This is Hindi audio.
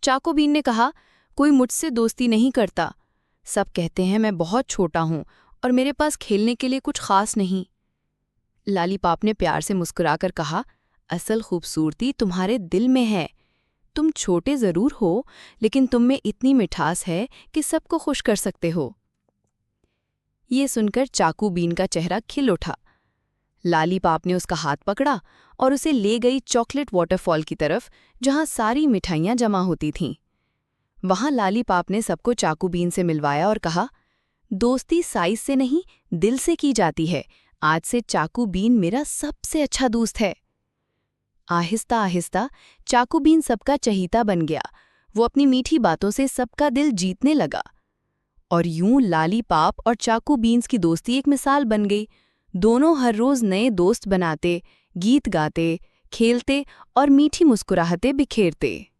चाकोबीन ने कहा, कोई मुझसे दोस्ती नहीं करता। सब कहते हैं मैं बहुत छोटा हूँ और मेरे पास खेलने के लिए कुछ खास नहीं। लालीपाप ने प्यार से मुस्कुराकर कहा, असल खूबसूरती तुम्हारे दिल में है। तुम छोटे जरूर हो, लेकिन तुम में इतनी मिठास है कि सबको खुश कर सकते हो। ये सुनकर चाकोबीन का चेहरा खिल उठा। लालीपाप ने उसका हाथ पकड़ा और उसे ले गई चॉकलेट वाटरफॉल की तरफ, जहां सारी मिठाइयां जमा होती थीं। वहां लालीपाप ने सबको चाकोबीन से मिलवाया और कहा, दोस्ती साइज से नहीं, दिल से की जाती है। आज से चाकोबीन मेरा सबसे अच्छा दोस्त है। आहिस्ता आहिस्ता चाकोबीन सबका चहीता बन गया। वो अपनी मीठी बातों से सबका दिल जीतने लगा। और यूं लालीपाप और चाकोबीन्स की दोस्ती एक मिसाल बन गई। दोनों हर रोज नए दोस्त बनाते, गीत गाते, खेलते और मीठी मुस्कुराहटें बिखेरते।